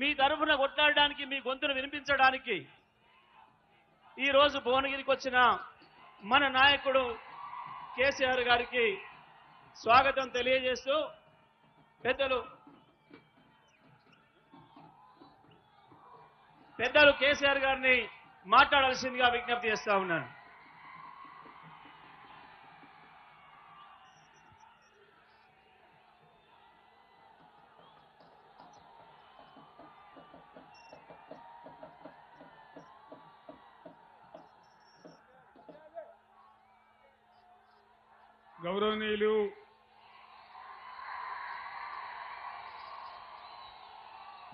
మీ తరఫున కొట్లాడడానికి, మీ గొంతును వినిపించడానికి ఈ రోజు భువనగిరికి వచ్చిన మన నాయకుడు కేసీఆర్ గారికి స్వాగతం తెలియజేస్తూ పెద్దలు కేసీఆర్ గారిని మాట్లాడాల్సిందిగా విజ్ఞప్తి చేస్తా ఉన్నాను. గౌరవనీయులు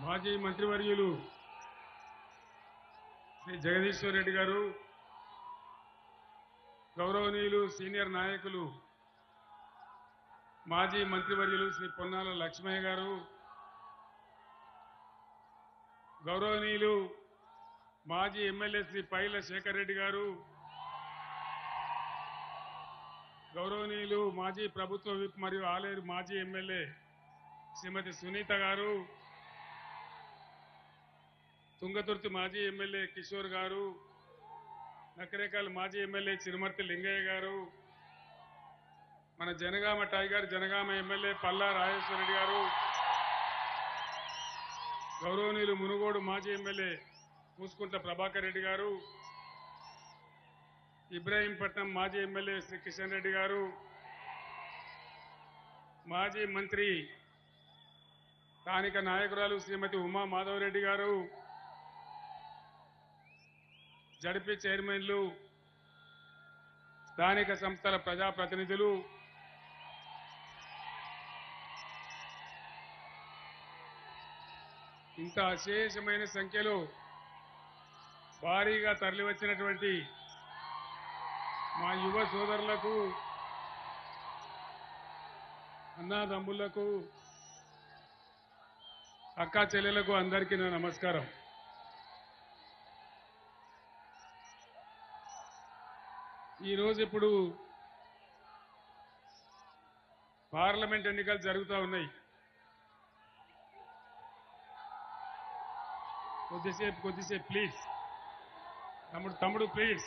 మాజీ మంత్రివర్యులు శ్రీ జగదీశ్వర్ రెడ్డి గారు, గౌరవనీయులు సీనియర్ నాయకులు మాజీ మంత్రివర్యులు శ్రీ పొన్నాల లక్ష్మయ్య గారు, గౌరవనీయులు మాజీ ఎమ్మెల్యే శ్రీ పైల శేఖర్ రెడ్డి గారు, గౌరవనీయులు మాజీ ప్రభుత్వ విప్ మరియు ఆలేరు మాజీ ఎమ్మెల్యే శ్రీమతి సునీత గారు, తుంగతుర్తి మాజీ ఎమ్మెల్యే కిషోర్ గారు, నకరేకల్ మాజీ ఎమ్మెల్యే చిరుమర్తి లింగయ్య గారు, మన జనగామ టైగర్ జనగామ ఎమ్మెల్యే పల్లా రాజేశ్వర రెడ్డి గారు, గౌరవనీయులు మునుగోడు మాజీ ఎమ్మెల్యే పూసుకుంట్ల ప్రభాకర్ రెడ్డి గారు, ఇబ్రాహీంపట్నం మాజీ ఎమ్మెల్యే శ్రీ కిషన్ రెడ్డి గారు, మాజీ మంత్రి స్థానిక నాయకురాలు శ్రీమతి ఉమా మాధవరెడ్డి గారు, జడ్పీ చైర్మన్లు, స్థానిక సంస్థల ప్రజాప్రతినిధులు, ఇంత అశేషమైన సంఖ్యలో భారీగా తరలివచ్చినటువంటి మా యువ సోదరులకు, అన్నాదమ్ములకు, అక్కా చెల్లెలకు అందరికీ నా నమస్కారం. ఈరోజు ఇప్పుడు పార్లమెంట్ ఎన్నికలు జరుగుతూ ఉన్నాయి. కొద్దిసేపు ప్లీజ్ తమ్ముడు ప్లీజ్,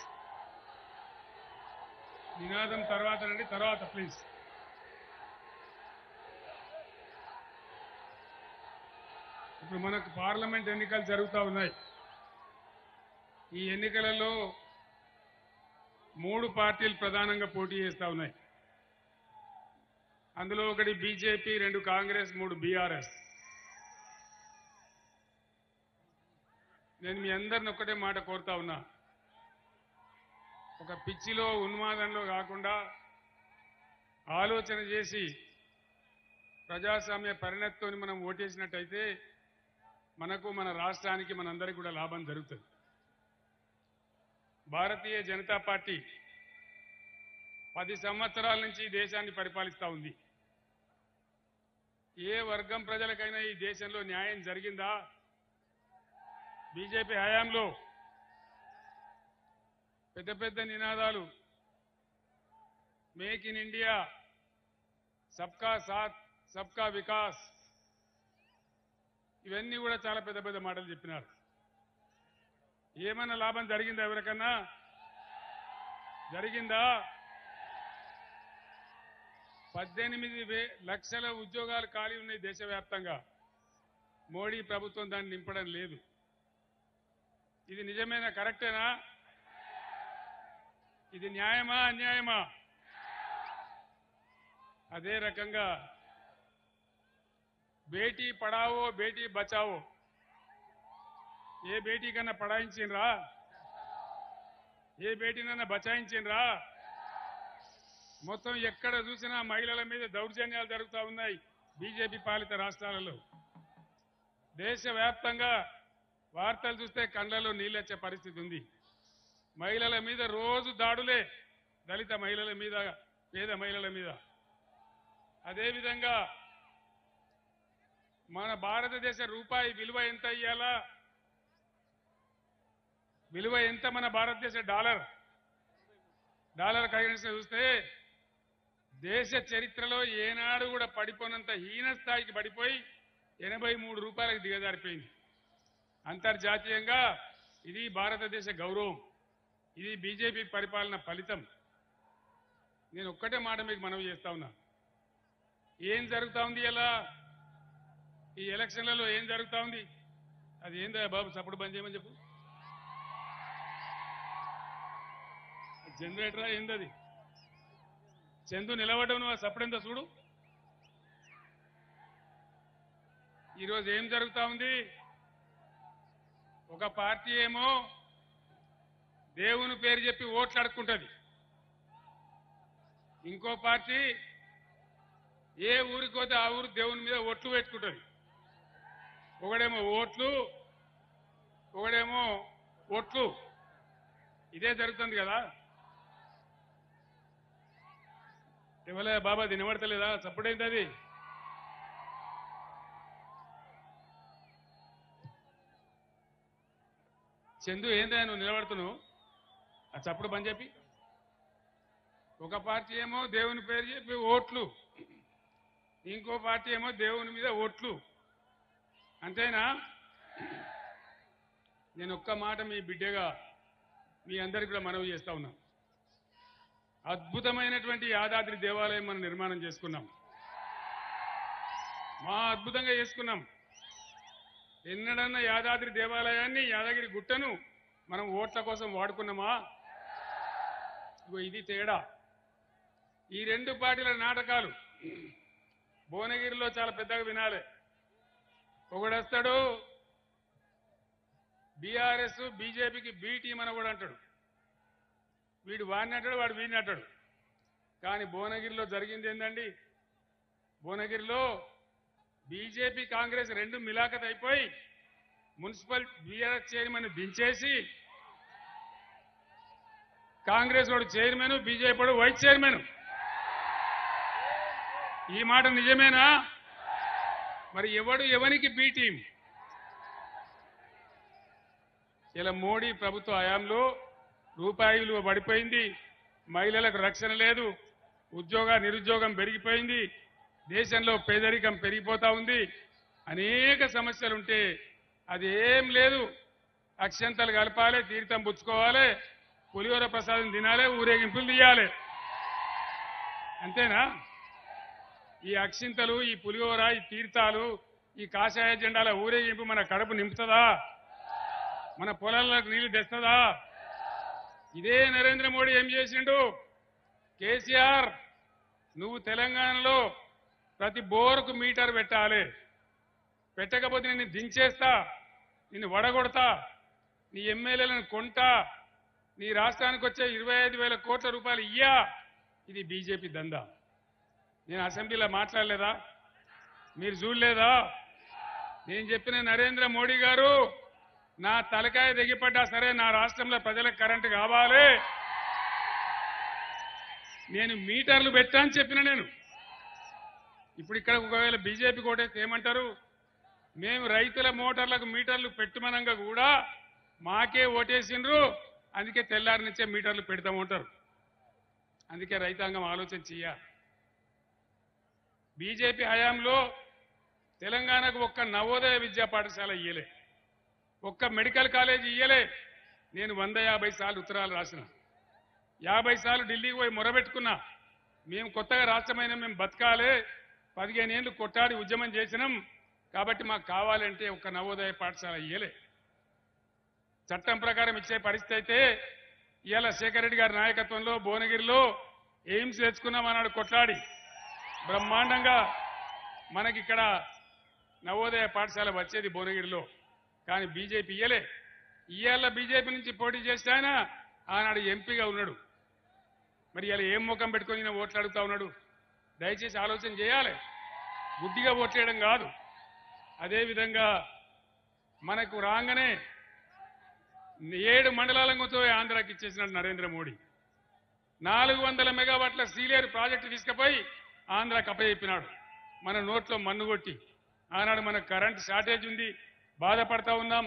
నినాదం తర్వాత రండి, తర్వాత ప్లీజ్. ఇప్పుడు మనకు పార్లమెంట్ ఎన్నికలు జరుగుతూ ఉన్నాయి. ఈ ఎన్నికలలో 3 పార్టీలు ప్రధానంగా పోటీ చేస్తూ ఉన్నాయి. అందులో ఒకటి బీజేపీ, 2 కాంగ్రెస్, 3 బీఆర్ఎస్. నేను మీ అందరిని ఒక్కటే మాట కోరుతా ఉన్నా, ఒక పిచ్చిలో ఉన్మాదంలో కాకుండా ఆలోచన చేసి ప్రజాస్వామ్య పరిణతితో మనం ఓటేసినట్టయితే మనకు, మన రాష్ట్రానికి, మనందరికీ కూడా లాభం జరుగుతుంది. భారతీయ జనతా పార్టీ 10 సంవత్సరాల నుంచి ఈ దేశాన్ని పరిపాలిస్తూ ఉంది. ఏ వర్గం ప్రజలకైనా ఈ దేశంలో న్యాయం జరిగిందా? బీజేపీ హయాంలో పెద్ద పెద్ద నినాదాలు, మేక్ ఇన్ ఇండియా, సబ్కా సాత్ సబ్కా వికాస్, ఇవన్నీ కూడా చాలా పెద్ద పెద్ద మాటలు చెప్పినారు. ఏమన్నా లాభం జరిగిందా? ఎవరికన్నా జరిగిందా? 18 లక్షల ఉద్యోగాలు ఖాళీ ఉన్నాయి దేశవ్యాప్తంగా. మోడీ ప్రభుత్వం దాన్ని నింపడం లేదు. ఇది నిజమేనా? కరెక్టేనా? ఇది న్యాయమా అన్యాయమా? అదే రకంగా బేటీ పడావో బేటీ బచావో, ఏ బేటీ కన్నా పడాయించిండ్రా? ఏ బేటీనన్నా బచాయించిండ్రా? మొత్తం ఎక్కడ చూసినా మహిళల మీద దౌర్జన్యాలు జరుగుతూ ఉన్నాయి బీజేపీ పాలిత రాష్ట్రాలలో. దేశవ్యాప్తంగా వార్తలు చూస్తే కళ్ళలో నీళ్ళొచ్చే పరిస్థితి ఉంది. మహిళల మీద రోజు దాడులే, దళిత మహిళల మీద, పేద మహిళల మీద. అదేవిధంగా మన భారతదేశ రూపాయి విలువ ఎంత ఇయ్యాలా? విలువ ఎంత? మన భారతదేశ డాలర్ కరెన్సీ చూస్తే దేశ చరిత్రలో ఏనాడు కూడా పడిపోనంత హీన స్థాయికి పడిపోయి 83 రూపాయలకు దిగజారిపోయింది. అంతర్జాతీయంగా ఇది భారతదేశ గౌరవం, ఇది బీజేపీ పరిపాలన ఫలితం. నేను ఒక్కటే మాట మీకు మనవి చేస్తా ఉన్నా. ఏం జరుగుతా ఉంది ఇలా ఈ ఎలక్షన్లలో? ఏం జరుగుతా ఉంది? అది ఏందా బాబు? సపోర్ట్ బంద్ చేయమని చెప్పు. జనరేటరా ఏందది? చందు నిలబడ్డం, నువ్వు సపోర్ట్ ఎంత చూడు. ఈరోజు ఏం జరుగుతా ఉంది? ఒక పార్టీ ఏమో దేవుని పేరు చెప్పి ఓట్లు అడుక్కుంటుంది, ఇంకో పార్టీ ఏ ఊరికి పోతే ఆ ఊరు దేవుని మీద ఒట్లు పెట్టుకుంటుంది. ఒకడేమో ఓట్లు, ఒకడేమో ఒట్లు. ఇదే జరుగుతుంది కదా. ఇవ్వలే బాబా, అది నిలబడతలేదా? చప్పుడైంది అది. చందు ఏందా నువ్వు నిలబడుతున్నావు? ఆ చప్పుడు బంద్ చెప్పి. ఒక పార్టీ ఏమో దేవుని పేరు చెప్పి ఓట్లు, ఇంకో పార్టీ ఏమో దేవుని మీద ఓట్లు. అంతేనా? నేను ఒక్క మాట మీ బిడ్డగా మీ అందరికీ కూడా మనవి చేస్తా ఉన్నా. అద్భుతమైనటువంటి యాదాద్రి దేవాలయం మనం నిర్మాణం చేసుకున్నాం. అద్భుతంగా చేసుకున్నాం. ఎన్నడన్నా యాదాద్రి దేవాలయాన్ని, యాదగిరి గుట్టను మనం ఓట్ల కోసం వాడుకున్నామా? ఇది తేడా. ఈ రెండు పార్టీల నాటకాలు భువనగిరిలో చాలా పెద్దగా వినాలి. ఒకడొస్తాడు బీఆర్ఎస్ బీజేపీకి బి టీం అని కూడా అంటాడు. వీడు వాడిని అంటాడు, వాడు వీడిని అంటాడు. కానీ భువనగిరిలో జరిగింది ఏందండి? భువనగిరిలో బీజేపీ కాంగ్రెస్ రెండు మిలాఖత్ అయిపోయి మున్సిపల్ బీఆర్ఎస్ చైర్మన్ దించేసి కాంగ్రెస్ వాడు చైర్మన్, బీజేపీ వాడు వైస్ చైర్మన్. ఈ మాట నిజమేనా? మరి ఎవరికి బి టీం? ఇలా మోడీ ప్రభుత్వ హయాంలో రూపాయి విలువ పడిపోయింది, మహిళలకు రక్షణ లేదు, నిరుద్యోగం పెరిగిపోయింది, దేశంలో పేదరికం పెరిగిపోతా ఉంది, అనేక సమస్యలుంటే అదేం లేదు. అక్షంతలు కలపాలి, తీర్థం పుచ్చుకోవాలి, పులిహోర ప్రసాదం తినాలి, ఊరేగింపులు తీయాలి. అంతేనా? ఈ అక్షింతలు, ఈ పులిహోర, ఈ తీర్థాలు, ఈ కాషాయ జెండాల ఊరేగింపు మన కడుపు నింపుతుందా? మన పొలాలకు నీళ్లు తెస్తుందా? ఇదే నరేంద్ర మోడీ ఏం చేసిండు? కేసీఆర్, నువ్వు తెలంగాణలో ప్రతి బోరుకు మీటర్ పెట్టాలి, పెట్టకపోతే నిన్ను దించేస్తా, నిన్ను వడగొడతా, నీ ఎమ్మెల్యేలను కొంటా, నీ రాష్ట్రానికి వచ్చే 25,000 కోట్ల రూపాయలు ఇయ్యా. ఇది బీజేపీ దందా. నేను అసెంబ్లీలో మాట్లాడలేదా? మీరు చూడలేదా? నేను చెప్పిన నరేంద్ర మోడీ గారు, నా తలకాయ దిగిపడ్డా సరే నా రాష్ట్రంలో ప్రజలకు కరెంటు కావాలి, నేను మీటర్లు పెట్టా అని చెప్పిన. నేను ఇప్పుడు ఇక్కడ ఒకవేళ బీజేపీ కోటేస్తే ఏమంటారు? మేము రైతుల మోటార్లకు మీటర్లు పెట్టమనంగా కూడా మాకే ఓటేసిండ్రు, అందుకే తెల్లారి నుంచే మీటర్లు పెడతామంటారు. అందుకే రైతాంగం ఆలోచన చెయ్యాలి. బీజేపీ హయాంలో తెలంగాణకు ఒక్క నవోదయ విద్యా పాఠశాల ఇయ్యలే, ఒక్క మెడికల్ కాలేజీ ఇయ్యలే. నేను 150 సార్లు ఉత్తరాలు రాసిన, 50 సార్లు ఢిల్లీకి పోయి మొరబెట్టుకున్నా. మేము కొత్తగా రాష్ట్రమైన మేము బతకాలే, 15 ఏళ్ళు కొట్టాడి ఉద్యమం చేసినాం, కాబట్టి మాకు కావాలంటే ఒక్క నవోదయ పాఠశాల ఇయ్యలే. చట్టం ప్రకారం ఇచ్చే పరిస్థితి అయితే ఇవాళ శేఖర్ రెడ్డి గారి నాయకత్వంలో భువనగిరిలో ఎయిమ్స్ తెచ్చుకున్నామన్నాడు కొట్లాడి. బ్రహ్మాండంగా మనకిక్కడ నవోదయ పాఠశాల వచ్చేది భువనగిరిలో. కానీ బీజేపీ ఇయ్యలే. ఇవాళ బీజేపీ నుంచి పోటీ చేస్తే ఆయన ఆనాడు ఎంపీగా ఉన్నాడు. మరి ఇలా ఏం ముఖం పెట్టుకొని ఈయన ఓట్లు అడుగుతా ఉన్నాడు? దయచేసి ఆలోచన చేయాలి. గుడ్డిగా ఓట్లేయడం కాదు. అదేవిధంగా మనకు రాగానే 7 మండలాలకు ఆంధ్రాకి ఇచ్చేసినాడు నరేంద్ర మోడీ. 400 మెగావాట్ల సీలేరు ప్రాజెక్టు తీసుకుపోయి ఆంధ్రాకి అప్పచెప్పినాడు. మన నోట్లో మన్ను కొట్టి. ఆనాడు మనకు కరెంటు షార్టేజ్ ఉంది, బాధపడతా ఉన్నాం,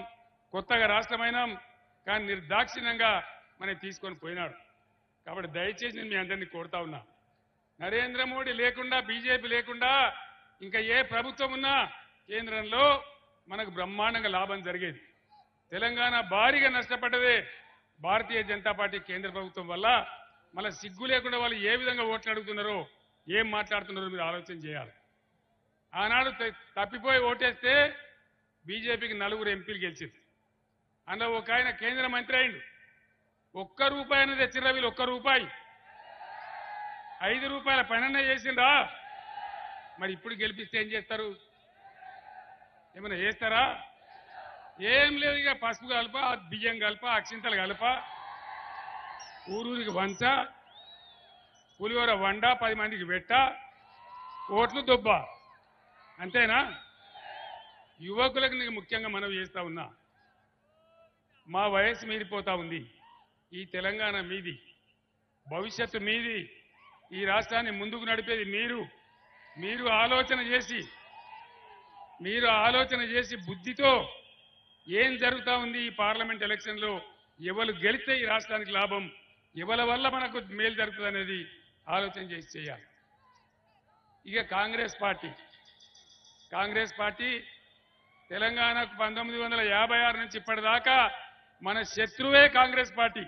కొత్తగా రాష్ట్రమైనాం, కానీ నిర్దాక్షిణ్యంగా మనకి తీసుకొని పోయినాడు. కాబట్టి దయచేసి నేను మీ అందరినీ కోరుతా ఉన్నా, నరేంద్ర మోడీ లేకుండా, బీజేపీ లేకుండా ఇంకా ఏ ప్రభుత్వం ఉన్నా కేంద్రంలో మనకు బ్రహ్మాండంగా లాభం జరిగేది. తెలంగాణ భారీగా నష్టపడ్డదే భారతీయ జనతా పార్టీ కేంద్ర ప్రభుత్వం వల్ల. మళ్ళీ సిగ్గు లేకుండా వాళ్ళు ఏ విధంగా ఓట్లు అడుగుతున్నారో, ఏం మాట్లాడుతున్నారో మీరు ఆలోచన చేయాలి. ఆనాడు తప్పిపోయి ఓటేస్తే బీజేపీకి 4 ఎంపీలు గెలిచింది. అందులో ఒక ఆయన కేంద్ర మంత్రి అయిండు. ₹1 అనేది తెచ్చిర్రా వీళ్ళు, ₹1 ₹5 పైన చేసిండ్రా. మరి ఇప్పుడు గెలిపిస్తే ఏం చేస్తారు? ఏమైనా చేస్తారా? ఏం లేదు. ఇక పసుపు కలప, బియ్యం కలప, అక్షింతలు కలప, ఊరూరికి వంచ, పులిహోర వండ, 10 మందికి పెట్ట, ఓట్లు దొబ్బ. అంతేనా? యువకులకు నీకు ముఖ్యంగా మనవి చేస్తా ఉన్నా, మా వయసు మీరిపోతా ఉంది. ఈ తెలంగాణ మీది, భవిష్యత్తు మీది. ఈ రాష్ట్రాన్ని ముందుకు నడిపేది మీరు. మీరు ఆలోచన చేసి బుద్ధితో ఏం జరుగుతా ఉంది ఈ పార్లమెంట్ ఎలక్షన్లో, ఎవరు గెలిస్తే ఈ రాష్ట్రానికి లాభం, ఎవరి వల్ల మనకు మేలు జరుగుతుంది అనేది ఆలోచన చేసి చేయాలి. ఇక కాంగ్రెస్ పార్టీ తెలంగాణకు 1956 నుంచి ఇప్పటిదాకా మన శత్రువే కాంగ్రెస్ పార్టీ.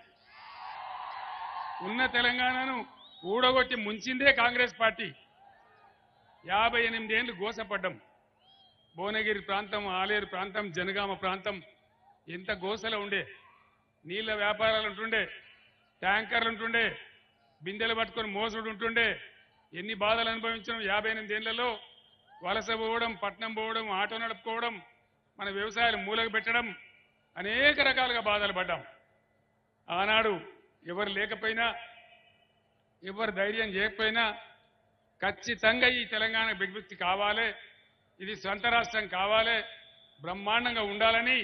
ఉన్న తెలంగాణను ఊడగొట్టి ముంచిందే కాంగ్రెస్ పార్టీ. 58 ఏళ్లు గోసపడ్డం. భువనగిరి ప్రాంతం, ఆలేరు ప్రాంతం, జనగామ ప్రాంతం ఎంత గోసలో ఉండే. నీళ్ల వ్యాపారాలు ఉంటుండే, ట్యాంకర్లు ఉంటుండే, బిందెలు పట్టుకొని మోసుడు ఉంటుండే. ఎన్ని బాధలు అనుభవించడం. 58 ఏళ్లలో వలస పోవడం, పట్నం పోవడం, ఆటో నడుపుకోవడం, మన వ్యవసాయాలు మూలకు పెట్టడం, అనేక రకాలుగా బాధలు పడ్డాం. ఆనాడు ఎవరు లేకపోయినా, ఎవరు ధైర్యం చేయకపోయినా ఖచ్చితంగా ఈ తెలంగాణ విముక్తి కావాలి, ఇది సొంత రాష్ట్రం కావాలి, బ్రహ్మాండంగా ఉండాలని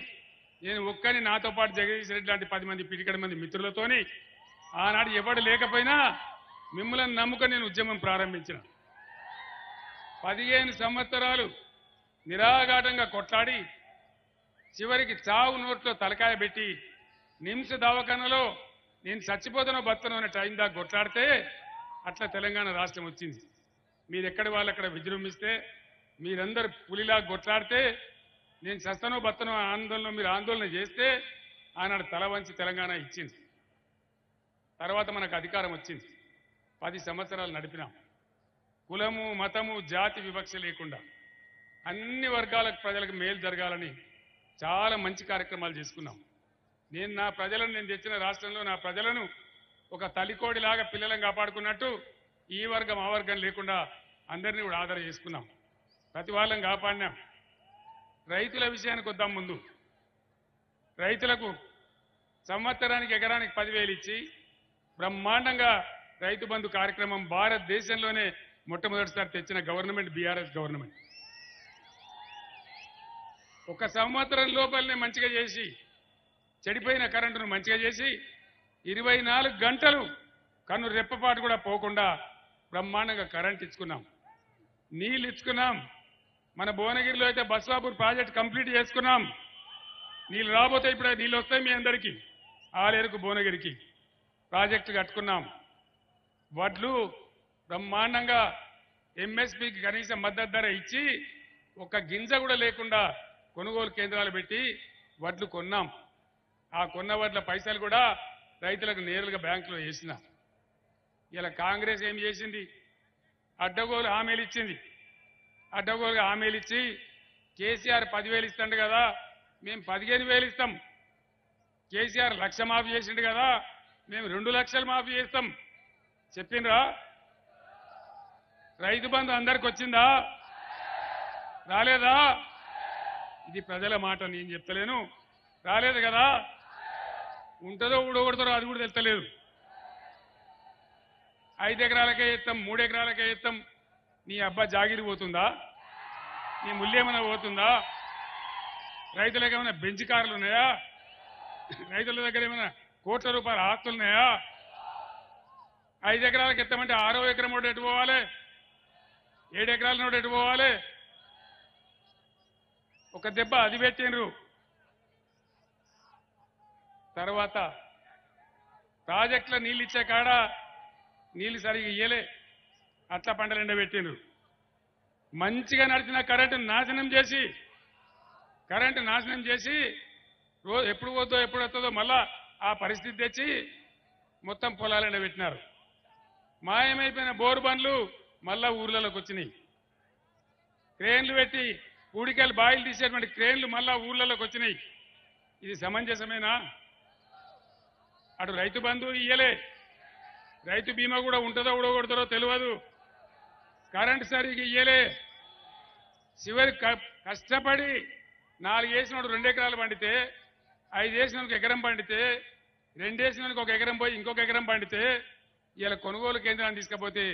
నేను ఒక్కని, నాతో పాటు జగదీష్ రెడ్డి లాంటి 10 మంది పిడికడ మంది మిత్రులతోని ఆనాడు ఎవడు లేకపోయినా మిమ్మల్ని నమ్ముకొని నేను ఉద్యమం ప్రారంభించిన. 15 సంవత్సరాలు నిరాఘాటంగా కొట్లాడి చివరికి చావు నోట్లో తలకాయ పెట్టి నిమ్స్ దవాఖానలో నేను చచ్చిపోతానో బతనో అనే టైం దాకా కొట్లాడితే అట్లా తెలంగాణ రాష్ట్రం వచ్చింది. మీరు ఎక్కడి వాళ్ళు అక్కడ విజృంభిస్తే, మీరందరూ పులిలా కొట్లాడితే, నేను చస్తానో బతనో ఆందోళన మీరు ఆందోళన చేస్తే ఆనాడు తల వంచి తెలంగాణ ఇచ్చింది. తర్వాత మనకు అధికారం వచ్చింది. 10 సంవత్సరాలు నడిపినాం. కులము, మతము, జాతి వివక్ష లేకుండా అన్ని వర్గాల ప్రజలకు మేలు జరగాలని చాలా మంచి కార్యక్రమాలు చేసుకున్నాం. నేను తెచ్చిన రాష్ట్రంలో నా ప్రజలను ఒక తల్లికోడిలాగా పిల్లలను కాపాడుకున్నట్టు ఈ వర్గం ఆ వర్గం లేకుండా అందరినీ కూడా ఆదరణ చేసుకున్నాం. ప్రతి వాళ్ళని కాపాడినాం. రైతుల విషయానికి వద్దాం. ముందు రైతులకు సంవత్సరానికి ఎకరానికి 10,000 ఇచ్చి బ్రహ్మాండంగా రైతు బంధు కార్యక్రమం భారతదేశంలోనే మొట్టమొదటిసారి తెచ్చిన గవర్నమెంట్ బీఆర్ఎస్ గవర్నమెంట్. ఒక సంవత్సరం లోపలనే మంచిగా చేసి, చెడిపోయిన కరెంటును మంచిగా చేసి 24 గంటలు కన్ను రెప్పపాటు కూడా పోకుండా బ్రహ్మాండంగా కరెంట్ ఇచ్చుకున్నాం, నీళ్ళు ఇచ్చుకున్నాం. మన భువనగిరిలో అయితే బస్వాపూర్ ప్రాజెక్ట్ కంప్లీట్ చేసుకున్నాం. నీళ్ళు రాబోతే ఇప్పుడు నీళ్ళు వస్తాయి మీ అందరికీ. ఆలేరుకు, భువనగిరికి ప్రాజెక్టు కట్టుకున్నాం. వడ్లు బ్రహ్మాండంగా ఎంఎస్పీకి కనీస మద్దతు ధర ఇచ్చి ఒక గింజ కూడా లేకుండా కొనుగోలు కేంద్రాలు పెట్టి వడ్లు కొన్నాం. ఆ కొన్న వడ్ల పైసలు కూడా రైతులకు నేరుగా బ్యాంకులో వేసిన. ఇలా కాంగ్రెస్ ఏం చేసింది? అడ్డగోలు హామీలు ఇచ్చింది. అడ్డగోలుగా హామీలు ఇచ్చి కేసీఆర్ 10,000 ఇస్తాడు కదా, మేము 15,000 ఇస్తాం. కేసీఆర్ 1,00,000 మాఫీ చేసిండు కదా, మేము 2 లక్షలు మాఫీ చేస్తాం చెప్పిండ్రా? రైతు బంధు అందరికి వచ్చిందా? రాలేదా? ఇది ప్రజల మాట, నేను చెప్తలేను. రాలేదు కదా. ఉంటుందో ఊడగొడతారో అది కూడా తెలుస్తలేదు. 5 ఎకరాలకే ఇస్తాం, 3 ఎకరాలకే ఇస్తాం. నీ అబ్బా జాగిరి పోతుందా? నీ ముల్లేమన్నా పోతుందా? రైతులకు ఏమైనా బెంచ్ కార్లు ఉన్నాయా? రైతుల దగ్గర ఏమైనా కోట్ల రూపాయల ఆస్తులున్నాయా? 5 ఎకరాలకు ఎత్తామంటే 6వ ఎకరం నోడు ఎటు పోవాలి? 7 ఎకరాల నోడు ఎటు పోవాలి? ఒక దెబ్బ అది పెట్టినరు. తర్వాత ప్రాజెక్టుల నీళ్ళు ఇచ్చే కాడ నీళ్లు సరిగా ఇయ్యలే, అట్లా పంటలు ఎండబెట్టినరు. మంచిగా నడిచిన కరెంటు నాశనం చేసి ఎప్పుడు పోతుందో ఎప్పుడు వస్తుందో మళ్ళా ఆ పరిస్థితి తెచ్చి మొత్తం పొలాలనే పెట్టినారు. మాయమైపోయిన బోరు బండ్లు మళ్ళా ఊర్లలోకి వచ్చినాయి. క్రేన్లు పెట్టి పూడికలు బాయిలు తీసేటువంటి క్రేన్లు మళ్ళా ఊర్లలోకి వచ్చినాయి. ఇది సమంజసమేనా? అటు రైతు బంధు ఇయ్యలే, రైతు బీమా కూడా ఉంటుందో ఊడగొడతారో తెలియదు, కరెంటు సరిగ్గా ఇయ్యలే. చివరి కష్టపడి 4 వేసినోడు 2 ఎకరాలు పండితే, 5 వేసినోడికి ఎకరం పండితే, 2 వేసినోడికి 1 ఎకరం పోయి ఇంకొక ఎకరం పండితే ఇలా కొనుగోలు కేంద్రాన్ని తీసుకపోతే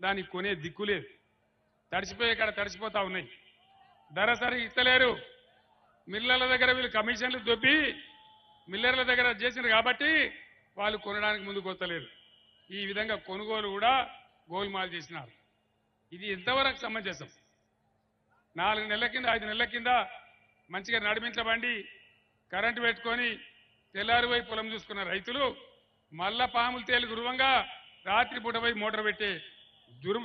దానికి కొనే దిక్కు లేదు. తడిసిపోయే కాడ తడిసిపోతా ఉన్నాయి. ధర సరిగ్గా ఇస్తలేరు. మిల్లర్ల దగ్గర వీళ్ళు కమిషన్లు దొబ్బి మిల్లర్ల దగ్గర చేసినారు కాబట్టి వాళ్ళు కొనడానికి ముందుకు వస్తలేరు. ఈ విధంగా కొనుగోలు కూడా గోల్మాల్ చేసినారు. ఇది ఎంతవరకు సమంజసం? 4 నెలల కింద 5 నెలల కింద మంచిగా నడిపించబండి కరెంటు పెట్టుకొని తెల్లారిపోయి పొలం చూసుకున్న రైతులు మళ్ళా పాములు తేలి గురువంగా రాత్రి పూట పోయి మోటార్ పెట్టే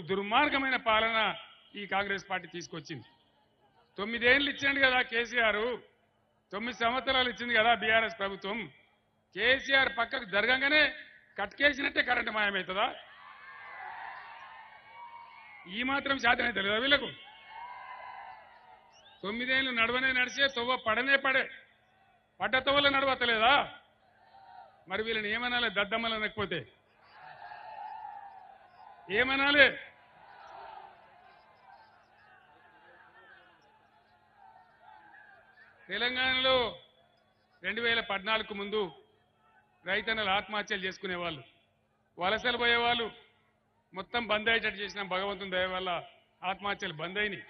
దుర్మార్గమైన పాలన ఈ కాంగ్రెస్ పార్టీ తీసుకొచ్చింది. 9 ఏళ్ళు ఇచ్చింది కదా కేసీఆర్, 9 సంవత్సరాలు ఇచ్చింది కదా బీఆర్ఎస్ ప్రభుత్వం. కేసీఆర్ పక్కకు జరగంగానే కట్కేసినట్టే కరెంటు మాయమవుతుందా? ఈ మాత్రం శాతనైతే లేదా వీళ్ళకు? 9 ఏళ్ళు నడవనే నడిచే తొవ్వ పడనే పడే, పడ్డ తొవ్వలో నడవతలేదా? మరి వీళ్ళని ఏమనాలి? దద్దమ్మలు అనకపోతే ఏమనాలి? తెలంగాణలో 2014 ముందు రైతన్నలు ఆత్మహత్యలు చేసుకునేవాళ్ళు, వలసలు పోయేవాళ్ళు. మొత్తం బంద్ అయ్యేటట్టు చేసిన భగవంతుని దయ వల్ల ఆత్మహత్యలు బంద్ అయినాయి.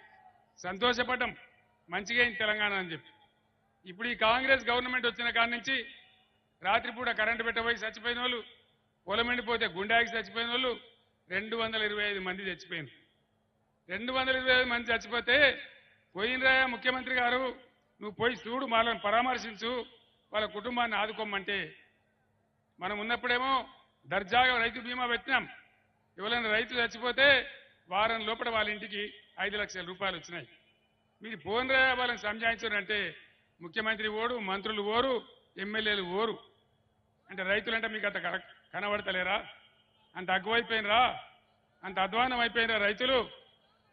సంతోషపడ్డం, మంచిగా అయింది తెలంగాణ అని చెప్పి. ఇప్పుడు ఈ కాంగ్రెస్ గవర్నమెంట్ వచ్చిన కాడి నుంచి రాత్రిపూట కరెంటు పెట్టబోయి చచ్చిపోయిన వాళ్ళు, పొలం ఎండిపోతే గుండాకి చచ్చిపోయిన వాళ్ళు 225 మంది చచ్చిపోయినారు. 225 మంది చచ్చిపోతే పోయినరాయా ముఖ్యమంత్రి గారు, నువ్వు పోయి చూడు, వాళ్ళని పరామర్శించు, వాళ్ళ కుటుంబాన్ని ఆదుకోమంటే మనం ఉన్నప్పుడేమో దర్జాగా రైతు బీమా పెట్టినాం. ఎవరైనా రైతు చచ్చిపోతే వారం లోపల వాళ్ళ ఇంటికి 5 లక్షల రూపాయలు వచ్చినాయి. మీరు పోయినరాయా వాళ్ళని సంజాయించారంటే ముఖ్యమంత్రి ఓడు, మంత్రులు ఓరు, ఎమ్మెల్యేలు ఓరు. అంటే రైతులంటే మీకు అంత కనబడతలేరా? అంత అగ్గువైపోయినరా? అంత అధ్వానం అయిపోయినరా రైతులు?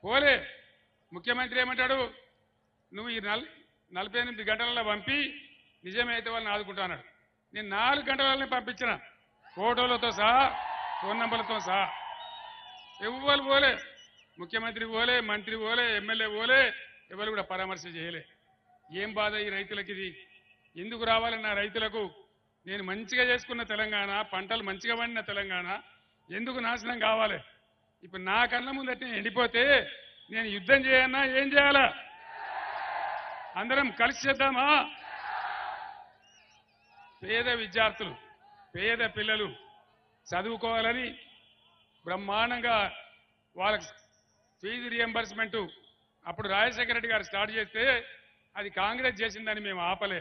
పోలే. ముఖ్యమంత్రి ఏమంటాడు, నువ్వు ఈ 48 గంటలలో పంపి నిజమైతే వాళ్ళని ఆదుకుంటాన్నాడు. నేను 4 గంటలనే పంపించిన, ఫోటోలతో సహా, ఫోన్ నంబర్లతో సహా. ఎవ్వరు పోలే, ముఖ్యమంత్రి పోలే, మంత్రి పోలే, ఎమ్మెల్యే పోలే, ఎవరు కూడా పరామర్శ చేయలే. ఏం బాధ ఈ రైతులకి? ఇది ఎందుకు రావాలన్న రైతులకు? నేను మంచిగా చేసుకున్న తెలంగాణ, పంటలు మంచిగా పండిన తెలంగాణ ఎందుకు నాశనం కావాలి? ఇప్పుడు నా కళ్ళ ముందట ఎండిపోతే నేను యుద్ధం చేయన్నా? ఏం చేయాలా? అందరం కలిసి చేద్దామా? పేద విద్యార్థులు, పేద పిల్లలు చదువుకోవాలని బ్రహ్మాండంగా వాళ్ళకి ఫీజు రియంబర్స్మెంట్ అప్పుడు రాజశేఖర రెడ్డి గారు స్టార్ట్ చేస్తే అది కాంగ్రెస్ చేసిందని మేము ఆపలే,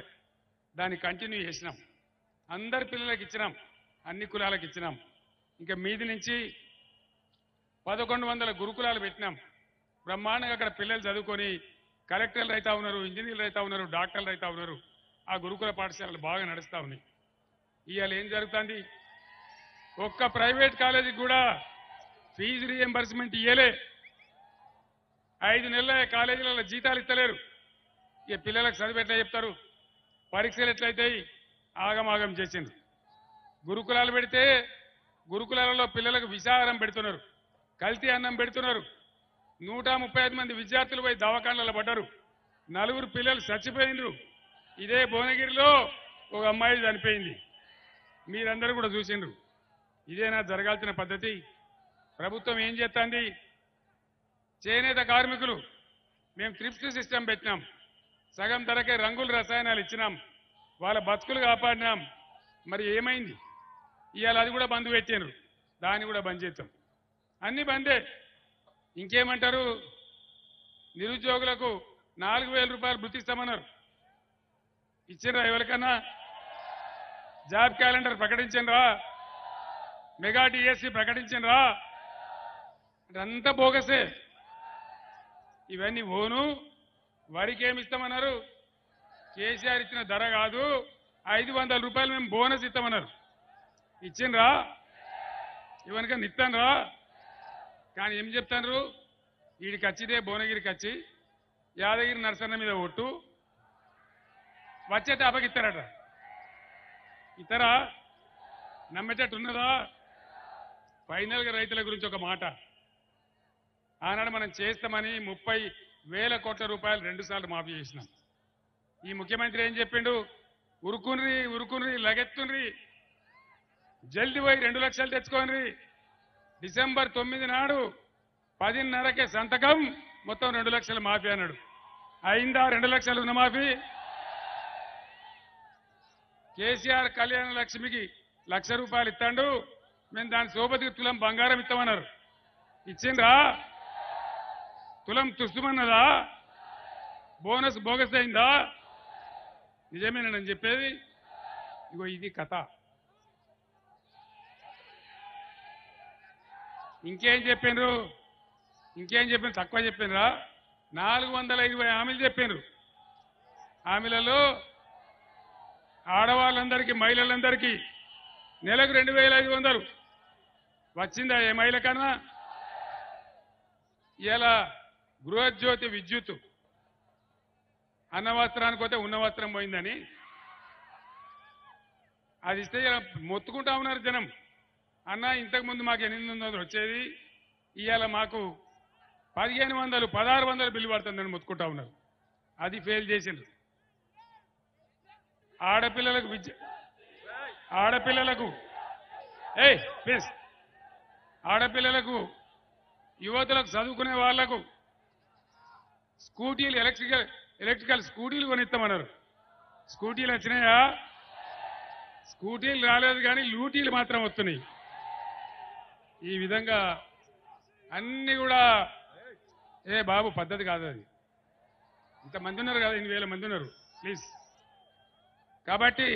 దాన్ని కంటిన్యూ చేసినాం. అందరి పిల్లలకి ఇచ్చినాం, అన్ని కులాలకు ఇచ్చినాం. ఇంకా మీది నుంచి 1100 గురుకులాలు పెట్టినాం. బ్రహ్మాండంగా అక్కడ పిల్లలు చదువుకొని కలెక్టర్లు అవుతా ఉన్నారు, ఇంజనీర్లు అవుతా ఉన్నారు, డాక్టర్లు అవుతా ఉన్నారు. ఆ గురుకుల పాఠశాలలు బాగా నడుస్తూ ఉన్నాయి. ఇవాళ ఏం జరుగుతుంది? ఒక్క ప్రైవేట్ కాలేజీకి కూడా ఫీజు రియంబర్స్మెంట్ ఇయ్యలే. 5 నెలల కాలేజీలలో జీతాలు ఇస్తలేరు. ఇక పిల్లలకు చదువు ఎట్లా చెప్తారు? పరీక్షలు ఎట్లయితాయి? ఆగమాగం చేసిండ్రు. గురుకులాలు పెడితే గురుకులాలలో పిల్లలకు విషాహారం పెడుతున్నారు, కల్తీ అన్నం పెడుతున్నారు. 135 మంది విద్యార్థులు పోయి దవాఖానలలో పడ్డారు, 4 పిల్లలు చచ్చిపోయినరు. ఇదే భువనగిరిలో ఒక అమ్మాయి చనిపోయింది, మీరందరూ కూడా చూసిండ్రు. ఇదేనా జరగాల్సిన పద్ధతి? ప్రభుత్వం ఏం చేస్తుంది? చేనేత కార్మికులు మేము త్రిప్స్ సిస్టమ్ పెట్టినాం, సగం ధరకే రంగుల రసాయనాలు ఇచ్చినాం, వాళ్ళ బతుకులు కాపాడినాం. మరి ఏమైంది? ఇవాళ అది కూడా బంద్ పెట్టినారు, దాన్ని కూడా బంద్ చేస్తాం. అన్ని బందే. ఇంకేమంటారు? నిరుద్యోగులకు 4000 రూపాయలు వృత్తి ఇస్తామన్నారు, ఇచ్చిండ్రా? ఎవరికన్నా జాబ్ క్యాలెండర్ ప్రకటించండ్రా? మెగా డిఎస్సి ప్రకటించండ్రా? అంతా బోగసే. ఇవన్నీ ఓను. వరికి ఏమి ఇస్తామన్నారు? కేసీఆర్ ఇచ్చిన ధర కాదు, 500 రూపాయలు మేము బోనస్ ఇస్తామన్నారు. ఇచ్చిండ్రా? ఇవనక ఇస్తాన్రా? కానీ ఏం చెప్తారు, వీడికి వచ్చిదే భువనగిరికి వచ్చి యాదగిరి నరసన్న మీద ఒట్టు వచ్చే తాపకి ఇస్తారట. ఇతరా నమ్మేటట్టు ఉన్నదా? ఫైనల్గా రైతుల గురించి ఒక మాట. ఆనాడు మనం చేస్తామని 30,000 కోట్ల రూపాయలు 2 సార్లు మాఫీ చేసినాం. ఈ ముఖ్యమంత్రి ఏం చెప్పిండు? ఉరుకున్రి లగెత్తుండ్రి, జల్ది పోయి 2 లక్షలు తెచ్చుకోండి. డిసెంబర్ 9 నాడు 10:30కే సంతకం, మొత్తం 2 లక్షలు మాఫీ అన్నాడు. అయిందా 2 లక్షలు రుణమాఫీ? కేసీఆర్ కళ్యాణ లక్ష్మికి 1,00,000 రూపాయలు ఇస్తాడు, మేము దాని సోపతికి తులం బంగారం ఇస్తామన్నారు. ఇచ్చిండ్రా? తులం తుస్తుమన్నదా? బోనస్ బోగస్ అయిందా? నిజమేనని చెప్పేది. ఇగో ఇది కథ. ఇంకేం చెప్పిండ్రు? తక్కువ చెప్పిండ్రా? 420 హామీలు చెప్పిండ్రు. హామీలలో ఆడవాళ్ళందరికీ, మహిళలందరికీ నెలకు 2,500 వచ్చిందా ఏ మహిళ కన్నా? ఇలా గృహజ్యోతి విద్యుత్ అన్న వస్త్రానికి పోతే ఉన్న వస్త్రం పోయిందని అది ఇస్తే మొత్తుకుంటా ఉన్నారు జనం. అన్న ఇంతకుముందు మాకు 800 వచ్చేది, ఇవాళ మాకు 1,500 1,600 బిల్లు పడుతుందని మొత్తుకుంటా ఉన్నారు. అది ఫెయిల్ చేసిండ్రు. ఆడపిల్లలకు యువతులకు చదువుకునే వాళ్లకు స్కూటీలు, ఎలక్ట్రికల్ స్కూటీలు కొనిస్తామన్నారు. స్కూటీలు వచ్చినాయా? స్కూటీలు రాలేదు, కానీ లూటీలు మాత్రం వస్తున్నాయి. ఈ విధంగా అన్ని కూడా బాబు పద్ధతి కాదు అది. ఇంతమంది ఉన్నారు కదా, 8,000 మంది ఉన్నారు ప్లీజ్. కాబట్టి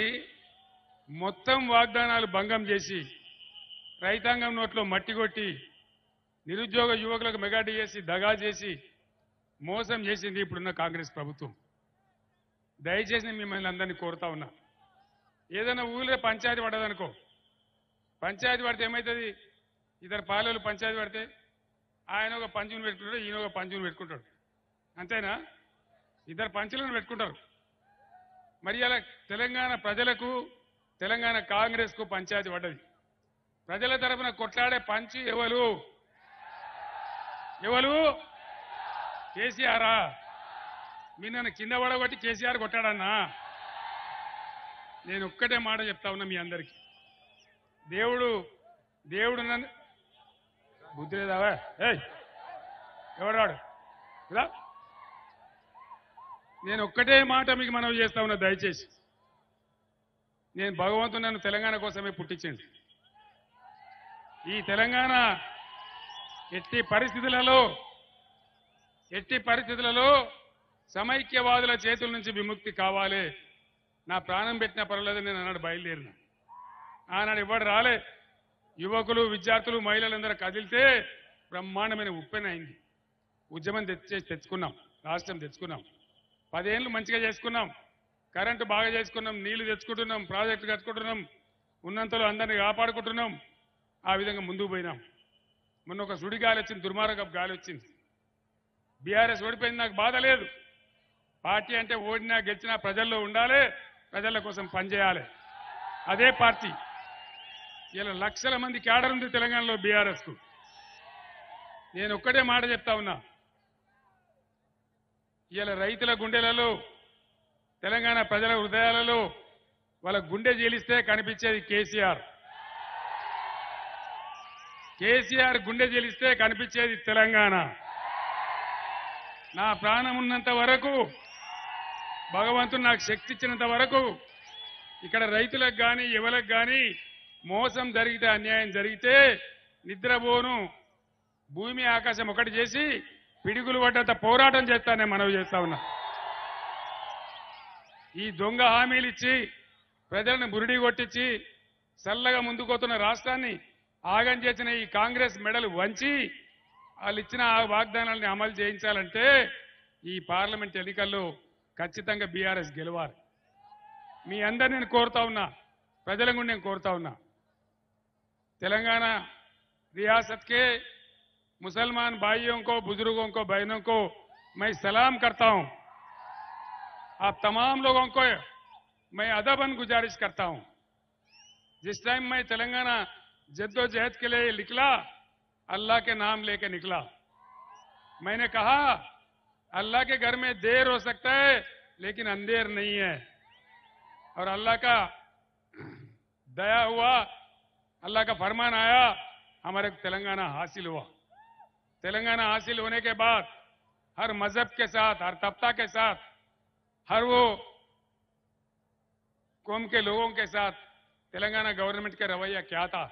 మొత్తం వాగ్దానాలు భంగం చేసి, రైతాంగం నోట్లో మట్టి కొట్టి, నిరుద్యోగ యువకులకు మెగా డిఎస్సి దగా చేసి మోసం చేసింది ఇప్పుడున్న కాంగ్రెస్ ప్రభుత్వం. దయచేసి మిమ్మల్ని అందరినీ కోరుతా ఉన్నా, ఏదైనా ఊళ్ళో పంచాయతీ పడదనుకో, పంచాయతీ పడితే ఏమవుతుంది? ఇద్దరు పాలెలు పంచాయతీ పడితే ఆయన ఒక పంచుని పెట్టుకుంటాడు, ఈయన ఒక పంచుని పెట్టుకుంటాడు. అంతేనా? ఇద్దరు పంచులను పెట్టుకుంటారు. మరి అలా తెలంగాణ ప్రజలకు, తెలంగాణ కాంగ్రెస్ కు పంచాయతీ పడ్డది. ప్రజల తరఫున కొట్లాడే పంచి ఎవరు? కేసీఆరా? మీరు నన్ను కింద పడగొట్టి కేసీఆర్ కొట్టాడన్నా? నేను ఒక్కటే మాట చెప్తా ఉన్నా మీ అందరికీ, దేవుడు నన్ను బుద్ధి లేదావా? ఎవరాడు? నేను ఒక్కటే మాట మీకు మనవి చేస్తా ఉన్నా, దయచేసి. నేను భగవంతుడు నన్ను తెలంగాణ కోసమే పుట్టించండి. ఈ తెలంగాణ ఎట్టి పరిస్థితులలో సమైక్యవాదుల చేతుల నుంచి విముక్తి కావాలి. నా ప్రాణం పెట్టినా పర్వాలేదు, నేను అన్నాడు బయలుదేరిన. ఆనాడు ఇవ్వడు రాలే. యువకులు, విద్యార్థులు, మహిళలందరూ కదిలితే బ్రహ్మాండమైన ఉప్పెన అయింది. ఉద్యమం తెచ్చుకున్నాం, రాష్ట్రం తెచ్చుకున్నాం. 10 ఏళ్ళు మంచిగా చేసుకున్నాం. కరెంటు బాగా చేసుకున్నాం, నీళ్లు తెచ్చుకుంటున్నాం, ప్రాజెక్టులు కట్టుకుంటున్నాం, ఉన్నంతలో అందరినీ కాపాడుకుంటున్నాం. ఆ విధంగా ముందుకు పోయినాం. మొన్న ఒక సుడి గాలి వచ్చింది, దుర్మార్గపు గాలి వచ్చింది. బీఆర్ఎస్ ఓడిపోయింది, నాకు బాధ లేదు. పార్టీ అంటే ఓడినా గెలిచినా ప్రజల్లో ఉండాలి, ప్రజల కోసం పనిచేయాలి. అదే పార్టీ. ఇలా లక్షల మంది క్యాడర్ ఉంది తెలంగాణలో బీఆర్ఎస్ కు. నేను ఒక్కటే మాట చెప్తా ఉన్నా, ఇలా రైతుల గుండెలలో, తెలంగాణ ప్రజల హృదయాలలో వాళ్ళ గుండె జీలిస్తే కనిపించేది కేసీఆర్. కేసీఆర్ గుండె జీలిస్తే కనిపించేది తెలంగాణ. నా ప్రాణం ఉన్నంత వరకు, భగవంతుడు నాకు శక్తి ఇచ్చినంత వరకు ఇక్కడ రైతులకు కానీ యువలకు కానీ మోసం జరిగితే, అన్యాయం జరిగితే నిద్రపోను, భూమి ఆకాశం ఒకటి చేసి పిడుగులు పడ్డంత పోరాటం చేస్తానని మనవి చేస్తా ఉన్నా. ఈ దొంగ హామీలు ఇచ్చి ప్రజలను బురిడి కొట్టించి చల్లగా ముందుకోతున్న రాష్ట్రాన్ని ఆగం చేసిన ఈ కాంగ్రెస్ మెడలు వంచి వాళ్ళు ఇచ్చిన ఆ వాగ్దానాలని అమలు చేయించాలంటే ఈ పార్లమెంట్ ఎన్నికల్లో ఖచ్చితంగా బీఆర్ఎస్ గెలవాలి. మీ అందరు నేను కోరుతా ఉన్నా, ప్రజలను కూడా నేను కోరుతా ఉన్నా, तेलंगाना रियासत के मुसलमान भाइयों को, बुजुर्गों को, बहनों को मैं सलाम करता हूं. आप तमाम लोगों को मैं अदबन गुजारिश करता हूं. जिस टाइम मैं तेलंगाना जद्दोजहद के लिए निकला, अल्लाह के नाम लेके निकला. मैंने कहा अल्लाह के घर में देर हो सकता है लेकिन अंधेर नहीं है. और अल्लाह का दया हुआ, अल्लाह का फरमान आया, हमारे तेलंगाना हासिल हुआ. तेलंगाना हासिल होने के बाद हर मजहब के साथ, हर तबका के साथ, हर वो कौम के लोगों के साथ तेलंगाना गवर्नमेंट का रवैया क्या था.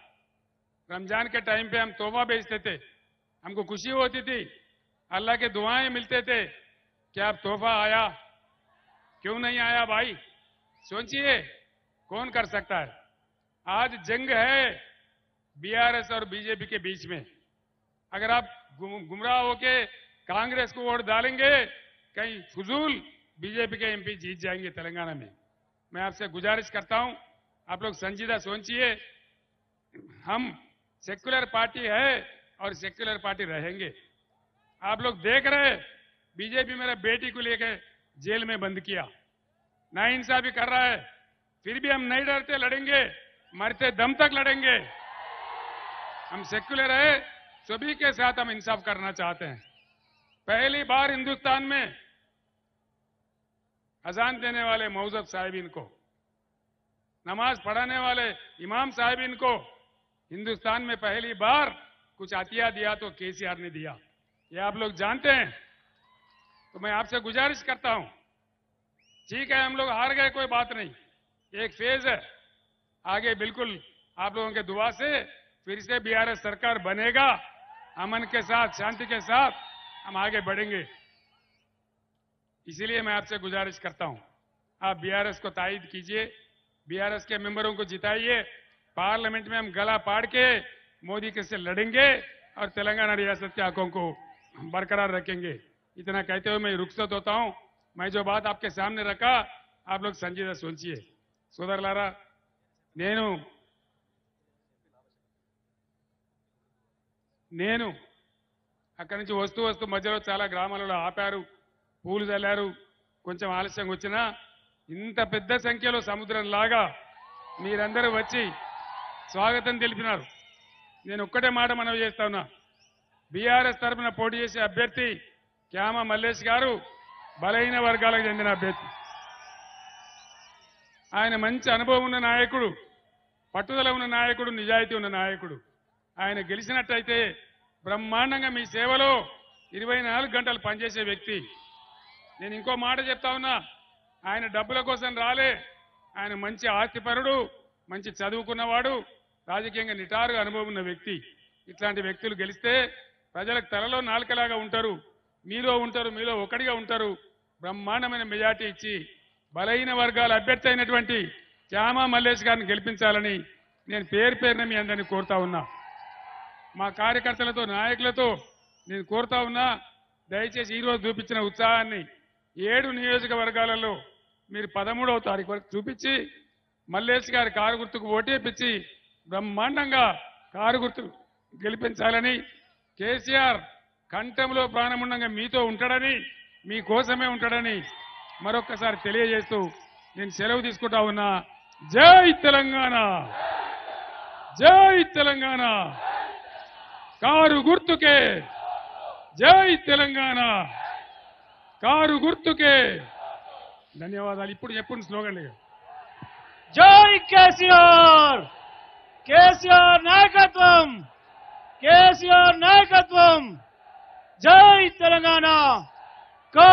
रमजान के टाइम पे हम तोबा बेचते थे, हमको खुशी होती थी, अल्लाह के दुआएं मिलते थे. क्या अब तोहफा आया? क्यों नहीं आया भाई? सोचिए कौन कर सकता है. आज जंग है बीआरएस और बीजेपी के बीच में. अगर आप गुमराह होके कांग्रेस को वोट डालेंगे, कहीं फजूल बीजेपी के एमपी जीत जाएंगे तेलंगाना में. मैं आपसे गुजारिश करता हूं, आप लोग संजीदा सोचिए. हम सेक्युलर पार्टी है और सेक्युलर पार्टी रहेंगे. आप लोग देख रहे, बीजेपी मेरे बेटी को लेकर जेल में बंद किया, नाइंसाफी कर रहा है. फिर भी हम नहीं डरते, लड़ेंगे, मरते दम तक लड़ेंगे. हम सेक्युलर है, सभी के साथ हम इंसाफ करना चाहते हैं. पहली बार हिंदुस्तान में अजान देने वाले मौजूद साहिबीन को, नमाज पढ़ाने वाले इमाम साहिबीन को हिंदुस्तान में पहली बार कुछ अतिया दिया तो केसीआर ने दिया. ये आप लोग जानते हैं. तो मैं आपसे गुजारिश करता हूं, ठीक है हम लोग हार गए, कोई बात नहीं, एक फेज है. आगे बिल्कुल आप लोगों के दुआ से फिर से बीआरएस सरकार बनेगा. अमन के साथ, शांति के साथ हम आगे बढ़ेंगे. इसीलिए मैं आपसे गुजारिश करता हूं, आप बीआरएस को तायद कीजिए, बीआरएस के मेंबरों को जिताइए. पार्लियामेंट में हम गला पाड़ के मोदी के से लड़ेंगे और तेलंगाना रियासत के हकों को बरकरार रखेंगे. इतना कहते हुए मैं रुखसत होता हूं. मैं जो बात आपके सामने रखा, आप लोग संजीदा सोचिए. సోదరులారా, నేను అక్కడి నుంచి వస్తూ మధ్యలో చాలా గ్రామాలలో ఆపారు, పూలు చల్లారు. కొంచెం ఆలస్యంగా వచ్చినా ఇంత పెద్ద సంఖ్యలో సముద్రంలాగా మీరందరూ వచ్చి స్వాగతం తెలిపినారు. నేను ఒక్కటే మాట మనవి చేస్తా ఉన్నా, బీఆర్ఎస్ తరఫున పోటీ చేసే అభ్యర్థి క్యామ మల్లేష్ గారు బలహీన వర్గాలకు చెందిన అభ్యర్థి. ఆయన మంచి అనుభవం ఉన్న నాయకుడు, పట్టుదల ఉన్న నాయకుడు, నిజాయితీ ఉన్న నాయకుడు. ఆయన గెలిచినట్టయితే బ్రహ్మాండంగా మీ సేవలో 24 గంటలు పనిచేసే వ్యక్తి. నేను ఇంకో మాట చెప్తా ఉన్నా, ఆయన డబ్బుల కోసం రాలే, ఆయన మంచి ఆస్తిపరుడు, మంచి చదువుకున్నవాడు, రాజకీయంగా నిటారుగా అనుభవం ఉన్న వ్యక్తి. ఇట్లాంటి వ్యక్తులు గెలిస్తే ప్రజలకు తలలో నాలుకలాగా ఉంటారు, మీలో ఒకటిగా ఉంటారు. బ్రహ్మాండమైన మెజార్టీ ఇచ్చి బలహీన వర్గాల అభ్యర్థి అయినటువంటి క్యామ మల్లేష్ గారిని గెలిపించాలని నేను పేరున మీ అందరినీ కోరుతా ఉన్నా. మా కార్యకర్తలతో, నాయకులతో నేను కోరుతా ఉన్నా, దయచేసి ఈరోజు చూపించిన ఉత్సాహాన్ని 7 నియోజకవర్గాలలో మీరు 13వ తారీఖు వరకు చూపించి మల్లేష్ గారి కారు గుర్తుకు ఓటేపించి బ్రహ్మాండంగా కారు గుర్తు గెలిపించాలని, కేసీఆర్ కంఠంలో ప్రాణముండంగా మీతో ఉంటాడని, మీకోసమే ఉంటాడని మరొక్కసారి తెలియజేస్తూ నేను సెలవు తీసుకుంటా ఉన్నా. జై తెలంగాణ, జై తెలంగాణ, కారు గుర్తుకే, జై తెలంగాణ, కారు గుర్తుకే. ధన్యవాదాలు. ఇప్పుడు చెప్పండి స్లోగన్. జై కేసీఆర్, కేసీఆర్ నాయకత్వం, కేసీఆర్ నాయకత్వం, జై తెలంగాణ.